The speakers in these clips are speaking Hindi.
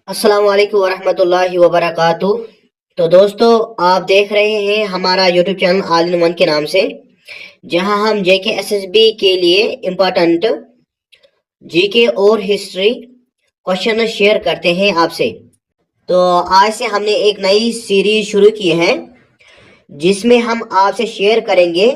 अस्सलाम वालेकुम वरहमतुल्लाहि वबरकातुह। तो दोस्तों, आप देख रहे हैं हमारा YouTube channel all in one के नाम से, जहां हम जेके एसएसबी के लिए इम्पोर्टेंट जीके और हिस्ट्री क्वेश्चन शेयर करते हैं आपसे। तो आज से हमने एक नई सीरीज शुरू की है जिसमें हम आपसे शेयर करेंगे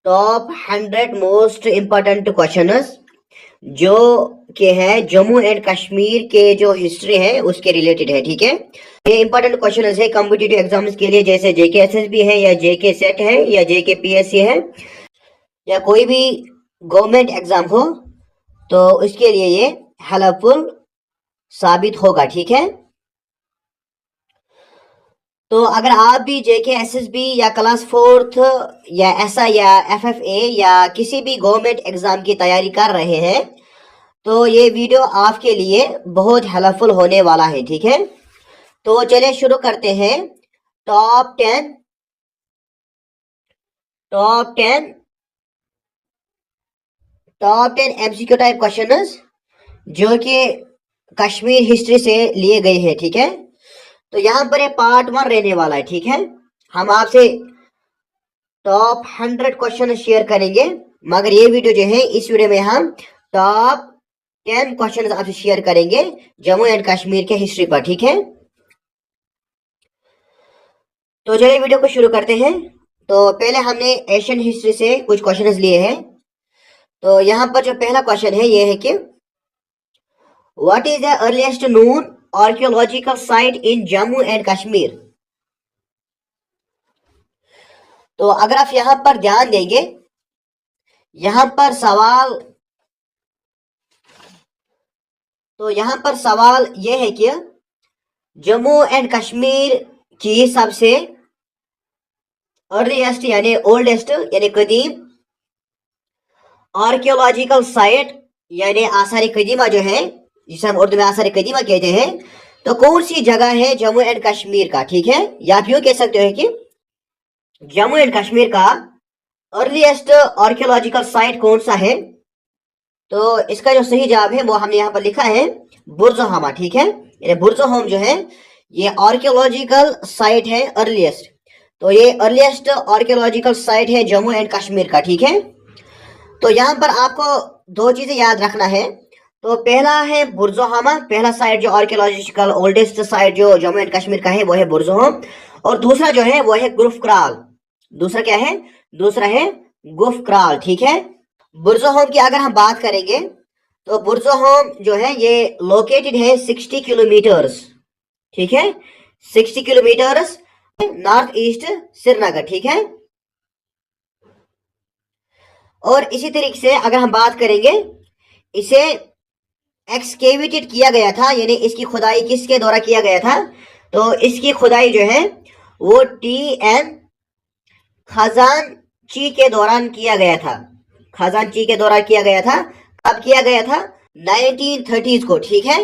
टॉप 100 मोस्ट इम्पोर्टेंट क्वेश्चंस जो के है जम्मू एंड कश्मीर के जो हिस्ट्री है उसके रिलेटेड है। ठीक है, ये इंपॉर्टेंट क्वेश्चन है कॉम्पिटिटिव एग्जाम्स के लिए, जैसे जेके एसएसबी है या जेके सेट है या जेके पीएससी है या कोई भी गवर्नमेंट एग्जाम हो, तो उसके लिए ये हेल्पफुल साबित होगा। ठीक है, तो अगर आप भी जेके एसएसबी या क्लास फोर्थ या एसआई या एफएफए या किसी भी गवर्नमेंट एग्जाम की तैयारी कर रहे हैं, तो ये वीडियो आपके लिए बहुत हेल्पफुल होने वाला है। ठीक है, तो चलिए शुरू करते हैं। टॉप 10 एमसीक्यू टाइप क्वेश्चन जो कि कश्मीर हिस्ट्री से लिए गए हैं। ठीक है, तो यहाँ पर पार्ट 1 रहने वाला है। ठीक है, हम आपसे टॉप 100 क्वेश्चन शेयर करेंगे, मगर ये वीडियो जो है, इस वीडियो में हम टॉप 10 क्वेश्चन आपसे शेयर करेंगे जम्मू एंड कश्मीर के हिस्ट्री पर। ठीक है, तो चलिए वीडियो को शुरू करते हैं। तो पहले हमने एशियन हिस्ट्री से कुछ क्वेश्चंस लिए हैं। तो यहाँ पर जो पहला क्वेश्चन है ये है कि what is the earliest known archaeological site in Jammu and Kashmir. तो अगर आप यहाँ पर ध्यान देंगे, यहाँ पर सवाल ये है कि जम्मू एंड कश्मीर की सबसे अर्लीस्ट यानी ओल्डेस्ट यानी कदीम आर्कियोलॉजिकल साइट यानी आसार कदीमा जो है, जिसे हम उर्दू में आसार कदीमा कहते हैं, तो कौन सी जगह है जम्मू एंड कश्मीर का। ठीक है, या आप यूं कह सकते हो कि जम्मू एंड कश्मीर का अर्लीस्ट आर्कियोलॉजिकल साइट कौन सा है। तो इसका जो सही जवाब है वो हमने यहाँ पर लिखा है बुर्ज़ोहामा। ठीक है, यानी बुर्ज़ोहोम जो है ये आर्कियोलॉजिकल साइट है अर्लीस्ट, तो ये अर्लीस्ट आर्कियोलॉजिकल साइट है जम्मू एंड कश्मीर का। ठीक है, तो यहाँ पर आपको दो चीजें याद रखना है। तो पहला है बुर्ज़ोहामा, पहला साइट जो आर्कियोलॉजिकल ओल्डेस्ट साइट जो जम्मू एंड कश्मीर का है वो है बुर्ज़ोहोम, और दूसरा जो है वो है गुफ्क्राल। दूसरा क्या है? दूसरा है गुफ्क्राल। ठीक है, बुर्ज़ोहोम की अगर हम बात करेंगे तो बुर्ज़ोहोम जो है ये लोकेटेड है 60 किलोमीटर्स। ठीक है, 60 किलोमीटर्स नॉर्थ ईस्ट श्रीनगर। ठीक है, और इसी तरीके से अगर हम बात करेंगे, इसे एक्सकेवेटेड किया गया था, यानी इसकी खुदाई किसके द्वारा किया गया था? तो इसकी खुदाई जो है वो टी.एन. खजानची के दौरान किया गया था। खजानची के दौरान किया गया था। कब किया गया था? 1930s को। ठीक है,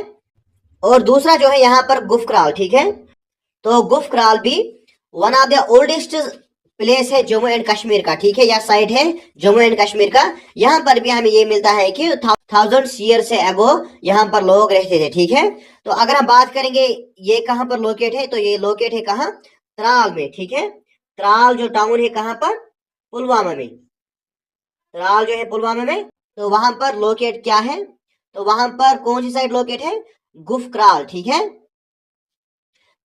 और दूसरा जो है यहाँ पर गुफ्क्राल। ठीक है, तो गुफ्क्राल भी one of the oldest place है जम्मू एंड कश्मीर का। ठीक है, या साइट है जम्मू एंड कश्मीर का। यहाँ पर भी हमें ये मिलता है कि थाउजेंड ईयर से अगो यहाँ पर लोग रहते थे। ठीक है, तो अगर हम बात करेंगे ये कहाँ पर लोकेट है, तो ये लोकेट है कहाँ? त्राल में। ठीक है, त्राल जो टाउन है कहाँ पर? पुलवामा में। त्राल जो है पुलवामा में, तो वहां पर लोकेट क्या है? तो वहां पर कौन सी साइड लोकेट है? गुफ्क्राल। ठीक है,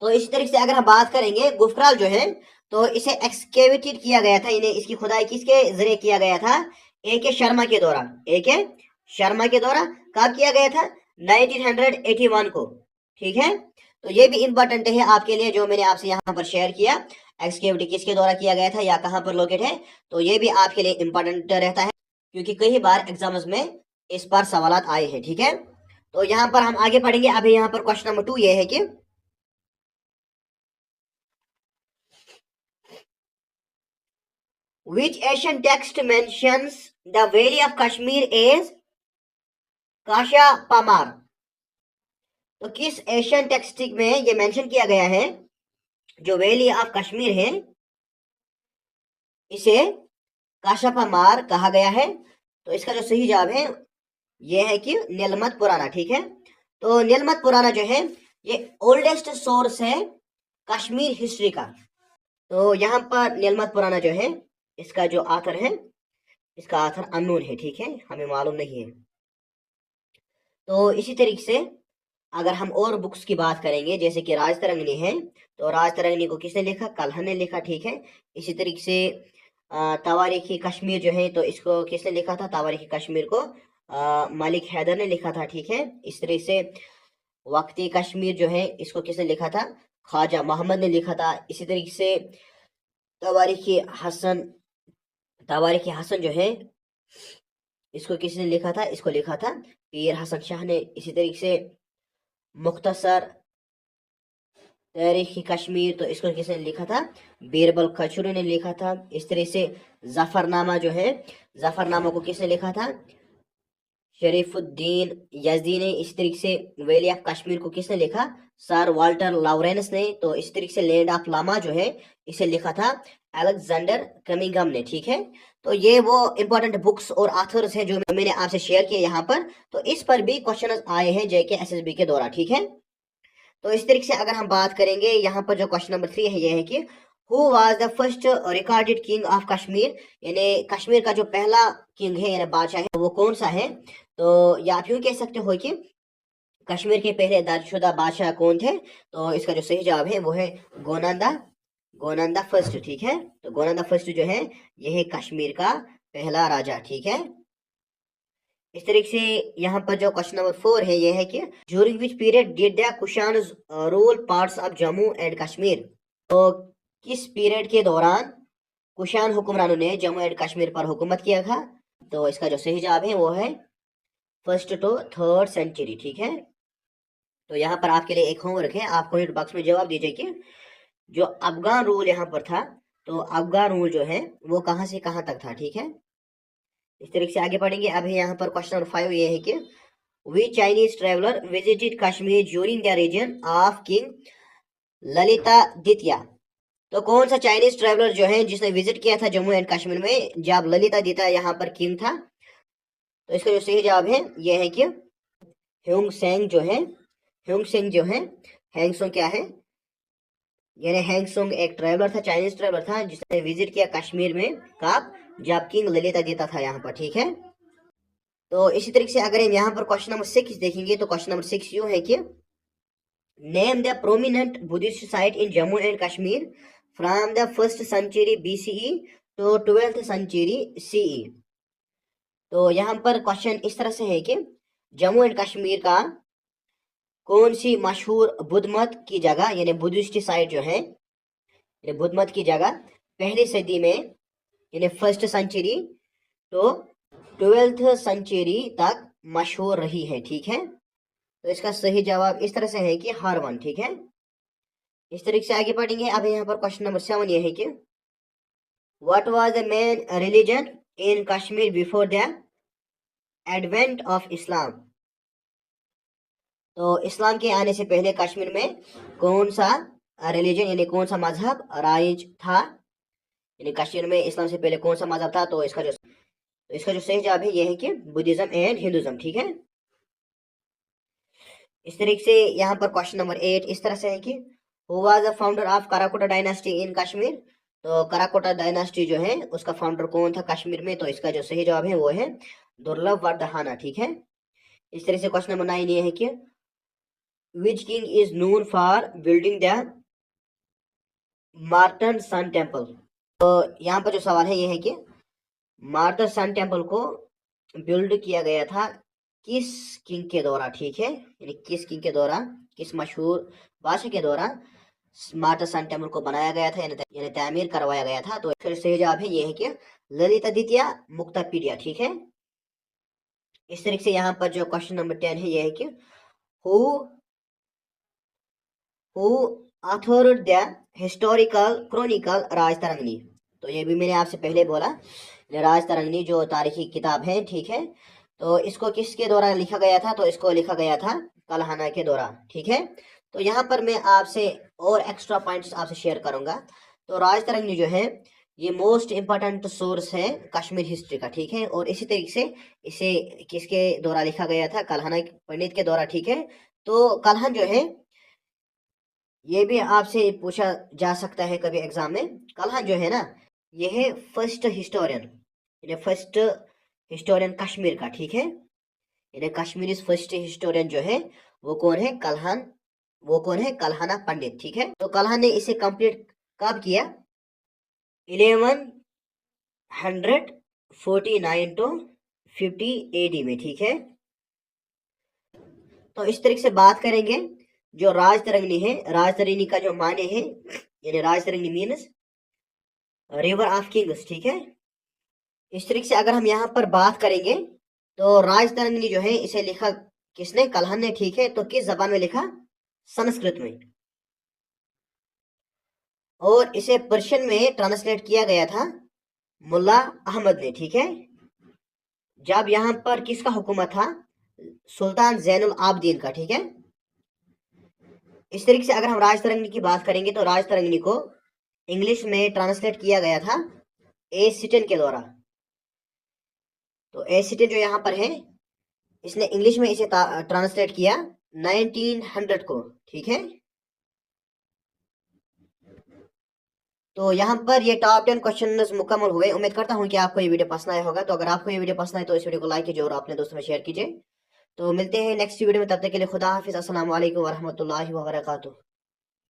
तो इसी तरीके से अगर हम बात करेंगे गुफ्क्राल जो है, तो इसे एक्सकेवेटेड किया गया था, इन्हें इसकी खुदाई किसके जरिए किया गया था? ए.के. शर्मा के द्वारा। ए.के. शर्मा के द्वारा कब किया गया था? 1981 को। ठीक है, तो ये भी इंपॉर्टेंट है आपके लिए जो मैंने आपसे यहाँ पर शेयर किया, एक्सकेवेटेड किसके द्वारा किया गया था या कहाँ पर लोकेट है, तो ये भी आपके लिए इंपॉर्टेंट रहता है क्योंकि कई बार एग्जाम्स में इस पर सवाल आए हैं। ठीक है, तो यहाँ पर हम आगे पढ़ेंगे। अभी यहाँ पर क्वेश्चन नंबर 2 ये है कि which Asian text mentions the valley of Kashmir as काशापामार। तो किस एशियन टेक्स्ट में ये मेंशन किया गया है जो वैली ऑफ कश्मीर है इसे काशापामार कहा गया है? तो इसका जो सही जवाब है ये है कि नीलमत पुराना। ठीक है, तो नीलमत पुराना जो है ये ओल्डेस्ट सोर्स है कश्मीर हिस्ट्री का। तो यहाँ पर नीलमत पुराना जो है, इसका जो आथर है, इसका आथर अननोन है, ठीक है, हमें मालूम नहीं है। तो इसी तरीके से अगर हम और बुक्स की बात करेंगे, जैसे कि राजतरंगिणी है, तो राजतरंगिणी को किसने लिखा? कल्हण ने लिखा, ठीक है। इसी तरीके से तवारीखी कश्मीर जो है, तो इसको किसने लिखा था? तवारीखी कश्मीर को मलिक हैदर ने लिखा था, ठीक है। इस तरह से वक्ती कश्मीर जो है, इसको किसने लिखा था? ख्वाजा मोहम्मद ने लिखा था। इसी तरीके से तवारीखी हसन, तवारीखी हसन जो है, इसको किसने लिखा था? इसको लिखा था पीर हसन शाह ने। इसी तरीके से मुख्तसर तारीखी कश्मीर, तो इसको किसने लिखा था? बीरबल खचूरी ने लिखा था। इस तरह से जफरनामा जो है, जफरनामा को किसने लिखा था? शरीफुद्दीन यजदी ने। इस तरीके से वैली ऑफ कश्मीर को किसने लिखा? सर वाल्टर लॉरेंस ने। तो इस तरीके से लैंड ऑफ लामा जो है, इसे लिखा था अलेक्जेंडर कमिंगम ने, ठीक है। तो ये वो इंपॉर्टेंट बुक्स और ऑथर्स हैं जो मैंने आपसे शेयर किए यहाँ पर। तो इस पर भी क्वेश्चन आए हैं जेके एसएसबी के दौरान, ठीक है। तो इस तरीके से अगर हम बात करेंगे, यहाँ पर जो क्वेश्चन नंबर 3 है, ये है कि who was the first recorded king of Kashmir, यानी कश्मीर का जो पहला किंग है यानी बादशाह है, वो कौन सा है? तो या आप यूं कह सकते हो कि कश्मीर के पहले दर्जशुदा बादशाह कौन थे? तो इसका जो सही जवाब है वो है गोनांदा, गोनांदा फर्स्ट, ठीक है। तो गोनांदा फर्स्ट जो है, ये है कश्मीर का पहला राजा, ठीक है। इस तरीके से यहाँ पर जो क्वेश्चन नंबर 4 है, ये है कि during which period did the Kushan rule parts of Jammu and Kashmir, तो किस पीरियड के दौरान कुशान हुक्मरानों ने जम्मू एंड कश्मीर पर हुकूमत किया था? तो इसका जो सही जवाब है वो है 1st to 3rd सेंचुरी, ठीक है। तो यहाँ पर आपके लिए एक होमवर्क है, आप कमेंट बॉक्स में जवाब दीजिए कि जो अफगान रूल यहाँ पर था, तो अफगान रूल जो है वो कहाँ से कहाँ तक था, ठीक है। इस तरीके से आगे पढ़ेंगे। अभी यहाँ पर क्वेश्चन नंबर 5 ये है कि we Chinese traveller visited Kashmir during the region of king Lalita द्वितीय, तो कौन सा चाइनीज ट्रेवलर जो है जिसने विजिट किया था जम्मू एंड कश्मीर में जब ललिता द्वितीय यहाँ पर किंग था? तो इसका जो सही जवाब है यह है कि ह्यूंग सेंग जो है, ह्यूंग सेंग जो है, हैंगसोंग क्या है, यानी हैंगसोंग एक ट्रेवलर था, चाइनीज ट्रेवलर था जिसने विजिट किया कश्मीर में कब? जब किंग ललिता द्वितीय था यहाँ पर, ठीक है। तो इसी तरीके से अगर हम यहाँ पर क्वेश्चन नंबर 6 देखेंगे, तो क्वेश्चन नंबर 6 यूं है कि name the prominent Buddhist site in Jammu and Kashmir from the 1st century BCE to 12th century CE। तो यहाँ पर क्वेश्चन इस तरह से है कि जम्मू एंड कश्मीर का कौन सी मशहूर बुद्ध मत की जगह, यानी बुद्धिस्ट साइट जो है, यानी बुद्ध मत की जगह पहली सदी में, यानी 1st century तो 12th century तक मशहूर रही है, ठीक है। तो इसका सही जवाब इस तरह से है कि हारवन, ठीक है। इस तरीके से आगे पढ़ेंगे। अब यहाँ पर क्वेश्चन नंबर 7 ये है कि what was the main religion in Kashmir before the advent of Islam, तो इस्लाम के आने से पहले कश्मीर में कौन सा रिलीजन यानी कौन सा मजहब राइज था, यानी कश्मीर में इस्लाम से पहले कौन सा मजहब था? तो इसका जो सही जवाब है यह है कि बुद्धिज्म एंड हिंदुज्म, ठीक है। इस तरीके से यहाँ पर क्वेश्चन नंबर 8 इस तरह से है कि who was the founder of Karkota dynasty in Kashmir, तो कराकोटा डायनास्टी जो है उसका फाउंडर कौन था कश्मीर में? तो इसका जो सही जवाब है वो है दुर्लभ वर्धहाना, ठीक है। इस तरह से क्वेश्चन नंबर 9 ये है कि which king is known for building the Martand sun temple, तो यहाँ पर जो सवाल है ये है कि मार्टन सन टेम्पल को बिल्ड किया गया था किस किंग के द्वारा, ठीक है, यानी किस किंग के द्वारा, किस मशहूर बादशाह के द्वारा मार्टन सन टेम्पल को बनाया गया था, यानी तामीर करवाया गया था? तो फिर सही जवाब है ये है कि ललिता द्वितीय मुक्तापीडिया, ठीक है। इस तरीके से यहाँ पर जो क्वेश्चन नंबर 10 है ये है कि who authored the historical Chronicle Rajatarangini, तो ये भी मैंने आपसे पहले बोला, राजतरंगिणी जो तारीखी किताब है, ठीक है। तो इसको किसके द्वारा लिखा गया था? तो इसको लिखा गया था कल्हण के द्वारा, ठीक है। तो यहाँ पर मैं आपसे और एक्स्ट्रा पॉइंट्स आपसे शेयर करूंगा। तो राजतरंगिणी जो है ये मोस्ट इंपॉर्टेंट सोर्स है कश्मीर हिस्ट्री का, ठीक है। और इसी तरीके से इसे किसके द्वारा लिखा गया था? कल्हण पंडित के द्वारा, ठीक है। तो कल्हण जो है ये भी आपसे पूछा जा सकता है कभी एग्जाम में। कलहन जो है ना, ये है फर्स्ट हिस्टोरियन, ये फर्स्ट हिस्टोरियन कश्मीर का, ठीक है। ये कश्मीर इज फर्स्ट हिस्टोरियन जो है वो कौन है, कलहन, वो कौन है, कलहाना पंडित, ठीक है। तो कलहन ने इसे कंप्लीट कब किया, 1149 टू 50 AD में, ठीक है। तो इस तरीके से बात करेंगे। जो राजतरंगिणी है, राजतरंगिणी का जो माने है, यानी Rajatarangini means river of Kings, ठीक है। इस तरीके से अगर हम यहाँ पर बात करेंगे तो राजतरंगिणी जो है इसे लिखा किसने, कलहन ने, ठीक है। तो किस जबान में लिखा, संस्कृत में। और इसे पर्शियन में ट्रांसलेट किया गया था मुल्ला अहमद ने, ठीक है। जब यहाँ पर किसका हुकूमत था, सुल्तान जैनुल आबदीन का, ठीक है। इस तरीके से अगर हम राजतरंगिणी की बात करेंगे तो राजतरंगिणी को इंग्लिश में ट्रांसलेट किया गया था ए सिटन के द्वारा। तो ए सिटन जो यहाँ पर है, इसने इंग्लिश में इसे ट्रांसलेट किया 1900 को, ठीक है। तो यहाँ पर ये टॉप 10 क्वेश्चन मुकम्मल हुए। उम्मीद करता हूँ कि आपको ये वीडियो पसंद आया होगा। तो अगर आपको ये वीडियो पसंद आए तो इस वीडियो को लाइक कीजिए और अपने दोस्तों में शेयर कीजिए। तो मिलते हैं नेक्स्ट वीडियो में, तब तक के लिए खुदा हाफिज, अस्सलाम वालेकुम वरहमतुल्लाहि वबरकातुहू।